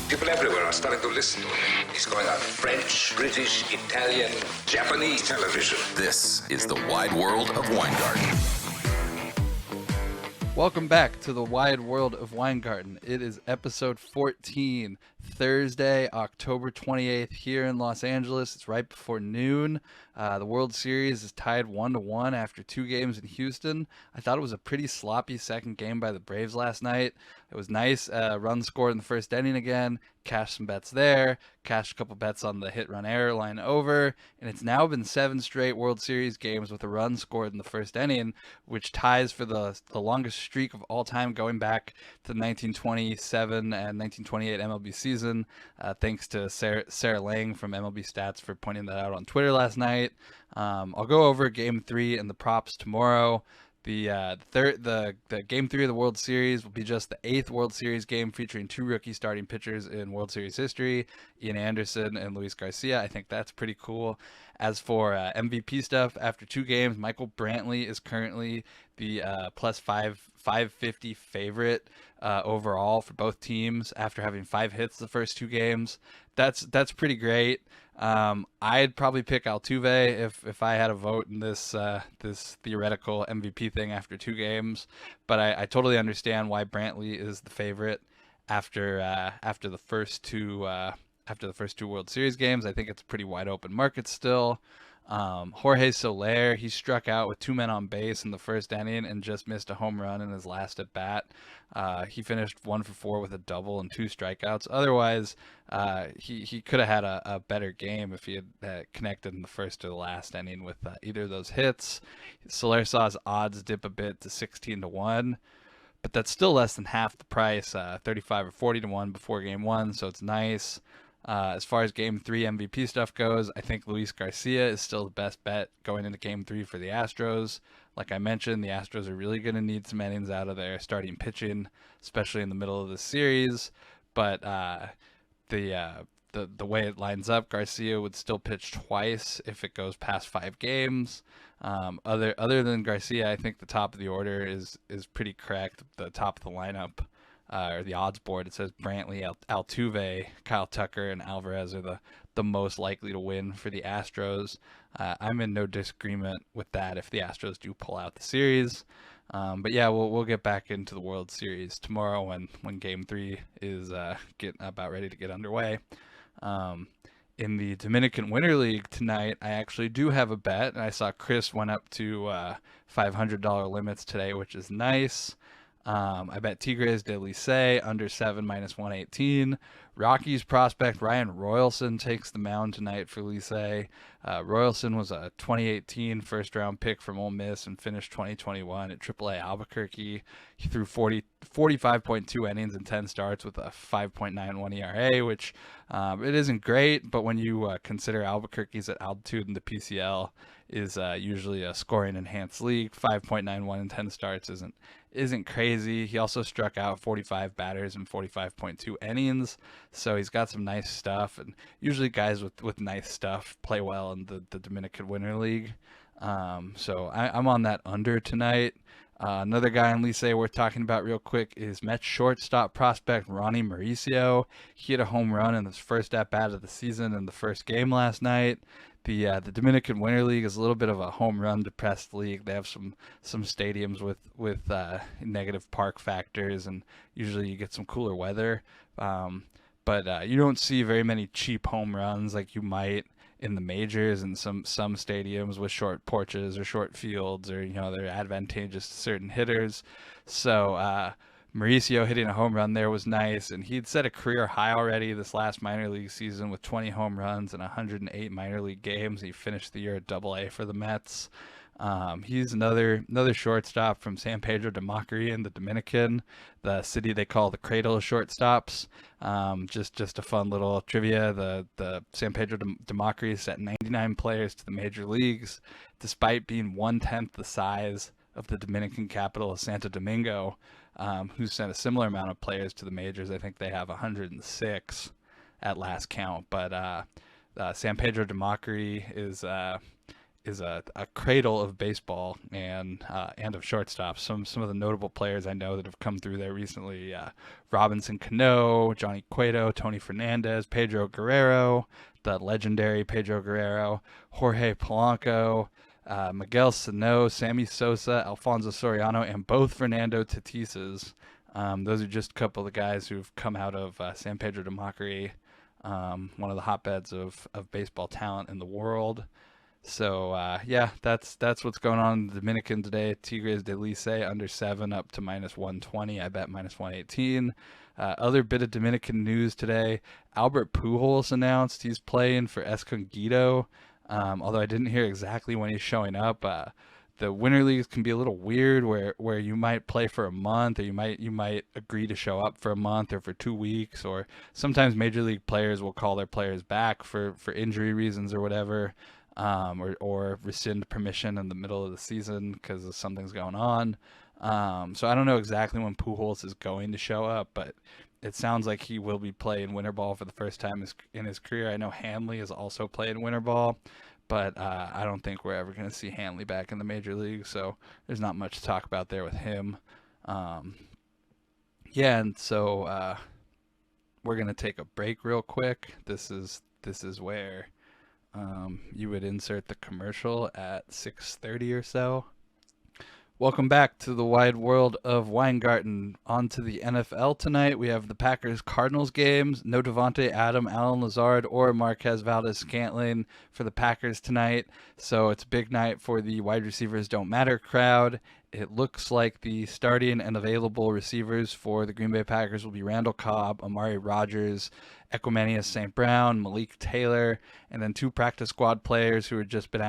People everywhere are starting to listen to him. He's going on French, British, Italian, Japanese television. This is the Wide World of Weingarten. Welcome back to the Wide World of Weingarten. It is episode 14, Thursday, October 28th here in Los Angeles. It's right before noon. The World Series is tied 1-1 after 2 games in Houston. I thought it was a pretty sloppy second game by the Braves last night. It was nice. Runs scored in the first inning again. Cashed some bets there. Cashed a couple bets on the hit run error line over. And it's now been 7 straight World Series games with a run scored in the first inning, which ties for the longest streak of all time going back to the 1927 and 1928 MLB season. Thanks to Sarah Lang from MLB Stats for pointing that out on Twitter last night. I'll go over Game 3 and the props tomorrow. The Game 3 of the World Series will be just the 8th World Series game featuring 2 rookie starting pitchers in World Series history, Ian Anderson and Luis Garcia. I think that's pretty cool. As for MVP stuff, after 2 games, Michael Brantley is currently the plus 550 favorite overall for both teams after having 5 hits the first 2 games. That's pretty great. I'd probably pick Altuve if I had a vote in this theoretical MVP thing after 2 games, but I totally understand why Brantley is the favorite after the first two World Series games. I think it's a pretty wide open market still. Jorge Soler, he struck out with 2 men on base in the first inning and just missed a home run in his last at bat. He finished 1 for 4 with a double and 2 strikeouts. Otherwise, he could have had a better game if he had connected in the first or the last inning with either of those hits. Soler saw his odds dip a bit to 16-1, but that's still less than half the price, 35 or 40-1 before Game 1, so it's nice. As far as Game 3 MVP stuff goes, I think Luis Garcia is still the best bet going into Game 3 for the Astros. Like I mentioned, the Astros are really going to need some innings out of their starting pitching, especially in the middle of the series. But the way it lines up, Garcia would still pitch twice if it goes past 5 games. Other than Garcia, I think the top of the order is pretty correct. The top of the lineup. Or the odds board, it says Brantley, Altuve, Kyle Tucker, and Alvarez are the most likely to win for the Astros. I'm in no disagreement with that if the Astros do pull out the series. But yeah, we'll get back into the World Series tomorrow when Game 3 is about ready to get underway. In the Dominican Winter League tonight, I actually do have a bet, and I saw Chris went up to $500 limits today, which is nice. I bet Tigres de Licey under 7 minus 118. Rockies prospect Ryan Royalson takes the mound tonight for Licey. Royalson was a 2018 first round pick from Ole Miss and finished 2021 at AAA Albuquerque. He threw 45.2 innings and 10 starts with a 5.91 ERA, which it isn't great, but when you consider Albuquerque's at altitude in the PCL is usually a scoring enhanced league, 5.91 and 10 starts isn't crazy. He also struck out 45 batters in 45.2 innings, so he's got some nice stuff, and usually guys with nice stuff play well in the Dominican Winter League. So I'm on that under tonight. Another guy in Licey worth talking about real quick is Mets shortstop prospect Ronnie Mauricio. He hit a home run in his first at-bat of the season in the first game last night. The Dominican Winter League is a little bit of a home run depressed league. They have some stadiums with negative park factors, and usually you get some cooler weather. But you don't see very many cheap home runs like you might in the majors and some stadiums with short porches or short fields, or they're advantageous to certain hitters. So Mauricio hitting a home run there was nice, and he'd set a career high already this last minor league season with 20 home runs in 108 minor league games. He finished the year at AA for the Mets. He's another shortstop from San Pedro de Macorís in the Dominican, the city they call the cradle of shortstops. Just a fun little trivia. The San Pedro de Macorís sent 99 players to the major leagues, despite being 1/10 the size of the Dominican capital of Santo Domingo, who sent a similar amount of players to the majors. I think they have 106 at last count, but San Pedro de Macorís a cradle of baseball and of shortstops. Some of the notable players I know that have come through there recently: Robinson Cano, Johnny Cueto, Tony Fernandez, Pedro Guerrero, the legendary Pedro Guerrero, Jorge Polanco, Miguel Sano, Sammy Sosa, Alfonso Soriano, and both Fernando Tatises. Those are just a couple of the guys who've come out of San Pedro de Macorís, one of the hotbeds of baseball talent in the world. So yeah, that's what's going on in the Dominican today. Tigres de Licey under 7 up to -120. I bet -118. Other bit of Dominican news today: Albert Pujols announced he's playing for Escondido. Although I didn't hear exactly when he's showing up. The winter leagues can be a little weird, where you might play for a month, or you might agree to show up for a month or for 2 weeks, or sometimes major league players will call their players back for injury reasons or whatever, or rescind permission in the middle of the season because something's going on. So I don't know exactly when Pujols is going to show up, but it sounds like he will be playing winter ball for the first time in his career. I know Hanley is also playing winter ball, but I don't think we're ever going to see Hanley back in the major league, so there's not much to talk about there with him. Yeah, and so we're going to take a break real quick. This is where you would insert the commercial at 6:30 or so. Welcome back to the Wide World of Weingarten. On to the NFL tonight. We have the Packers-Cardinals games. No Devontae Adam, Allen Lazard, or Marquez Valdes-Scantling for the Packers tonight. So it's a big night for the wide receivers don't matter crowd. It looks like the starting and available receivers for the Green Bay Packers will be Randall Cobb, Amari Rodgers, Equanimeous St. Brown, Malik Taylor, and then 2 practice squad players who had just been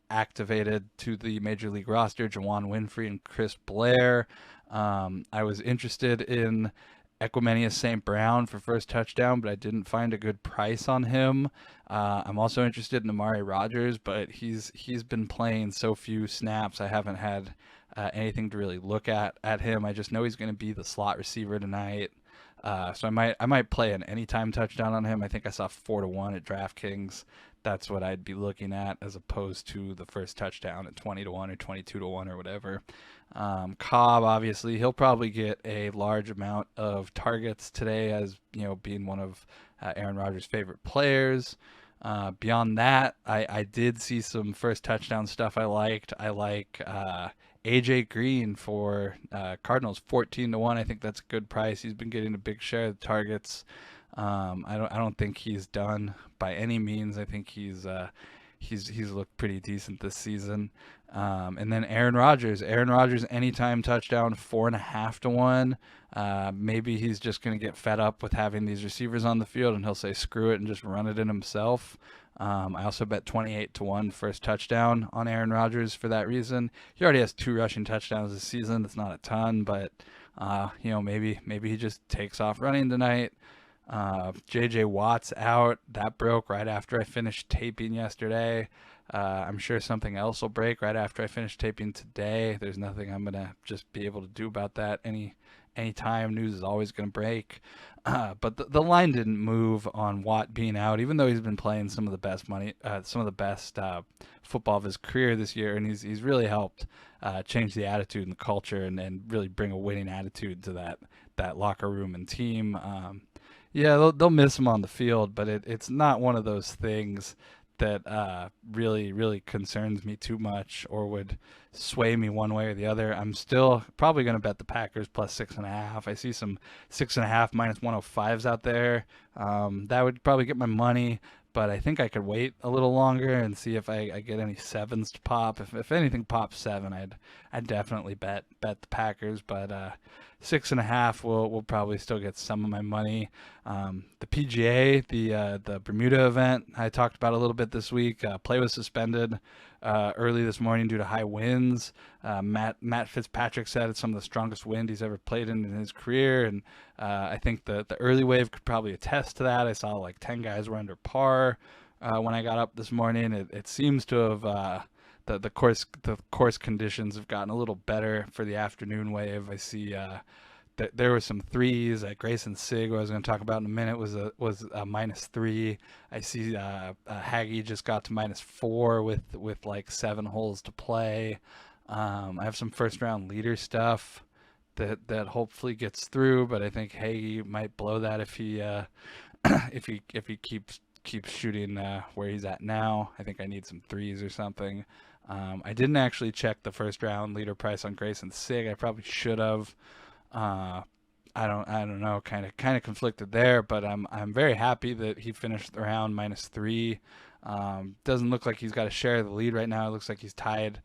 activated to the Major League roster, Juwan Winfrey and Chris Blair. I was interested in Equanimeous St. Brown for first touchdown, but I didn't find a good price on him. I'm also interested in Amari Rodgers, but he's been playing so few snaps. I haven't had anything to really look at him. I just know he's going to be the slot receiver tonight. So I might play an anytime touchdown on him. I think I saw 4-1 at DraftKings. That's what I'd be looking at, as opposed to the first touchdown at 20-1 or 22-1 or whatever. Cobb, obviously, he'll probably get a large amount of targets today, as being one of Aaron Rodgers' favorite players. Beyond that, I did see some first touchdown stuff I liked. I like AJ Green for Cardinals 14-1. I think that's a good price. He's been getting a big share of the targets. I don't think he's done by any means. I think he's looked pretty decent this season. And then Aaron Rodgers anytime touchdown 4.5-1. Maybe he's just going to get fed up with having these receivers on the field, and he'll say screw it and just run it in himself. I also bet 28-1 first touchdown on Aaron Rodgers for that reason. He already has 2 rushing touchdowns this season. It's not a ton, but maybe he just takes off running tonight. JJ Watt's out. That broke right after I finished taping yesterday. I'm sure something else will break right after I finish taping today. There's nothing I'm gonna just be able to do about that. Anytime news is always gonna break. But the line didn't move on Watt being out, even though he's been playing some of the best football of his career this year, and he's really helped change the attitude and the culture, and really bring a winning attitude to that locker room and team. Yeah, they'll miss him on the field, but it's not one of those things that really concerns me too much or would sway me one way or the other. I'm still probably going to bet the Packers plus 6.5. I see some 6.5 -105s out there. That would probably get my money, but I think I could wait a little longer and see if I get any 7s to pop. If anything pops 7, I'd definitely bet the Packers, but 6.5 will probably still get some of my money. The PGA, the Bermuda event I talked about a little bit this week. Play was suspended early this morning due to high winds. Matt Fitzpatrick said it's some of the strongest wind he's ever played in his career, and I think the early wave could probably attest to that. I saw like 10 guys were under par when I got up this morning. It seems to have the course conditions have gotten a little better for the afternoon wave. I see there were some threes. Grayson Sig, who I was going to talk about in a minute, was a -3. I see Haggy just got to -4 with like 7 holes to play. I have some first round leader stuff that hopefully gets through, but I think Haggy might blow that if he if he keeps shooting where he's at now. I think I need some threes or something. I didn't actually check the first round leader price on Grayson Sig. I probably should have. I don't know. Kind of conflicted there, but I'm very happy that he finished the round -3. Doesn't look like he's got a share of the lead right now. It looks like he's tied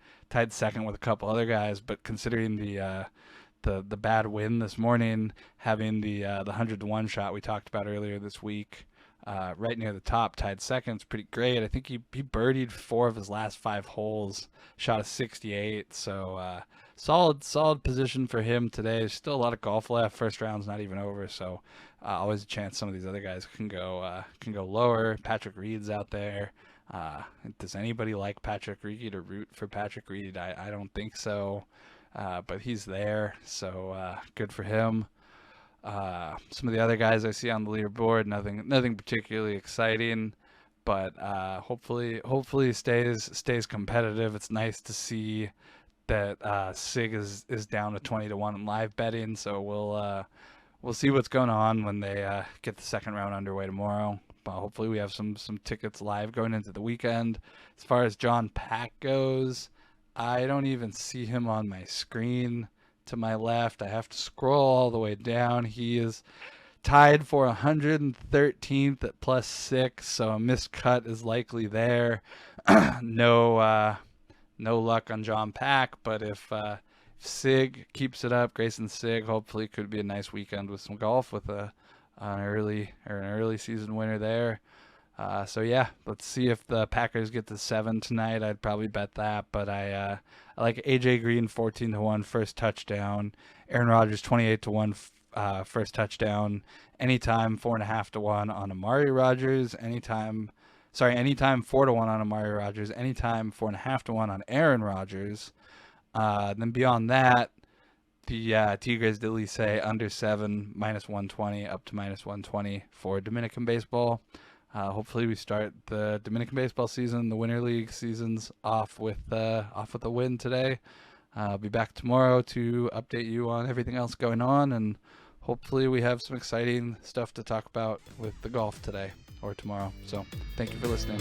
second with a couple other guys. But considering the bad win this morning, having the 100-to-1 shot we talked about earlier this week, right near the top, tied second, it's pretty great. I think he birdied 4 of his last 5 holes, shot a 68. So solid position for him today. There's still a lot of golf left. First round's not even over, so always a chance some of these other guys can go lower. Patrick Reed's out there. Does anybody like Patrick Reed or root for Patrick Reed? I don't think so. But he's there, so good for him. Some of the other guys I see on the leaderboard, nothing particularly exciting, but hopefully stays competitive. It's nice to see that Sig is down to 20-to-1 in live betting, so we'll see what's going on when they get the second round underway tomorrow. But hopefully we have some tickets live going into the weekend. As far as John Pack goes, I don't even see him on my screen to my left. I have to scroll all the way down. He is tied for 113th at +6, so a missed cut is likely there. No luck on John Pack, but if Sig keeps it up, Grayson Sig, hopefully could be a nice weekend with some golf with an early season winner there. So yeah, let's see if the Packers get to 7 tonight. I'd probably bet that, but I like AJ Green 14-to-1 first touchdown, Aaron Rodgers 28-to-1 first touchdown, anytime 4.5-to-1 on Amari Rodgers, anytime 4-to-1 on Amari Rodgers, anytime 4.5-to-1 on Aaron Rodgers. Then beyond that, the Tigres did at least say under 7 -120 up to -120 for Dominican baseball. Hopefully we start the Dominican baseball season, the Winter League seasons off with a win today. I'll be back tomorrow to update you on everything else going on, and hopefully we have some exciting stuff to talk about with the golf today or tomorrow. So thank you for listening.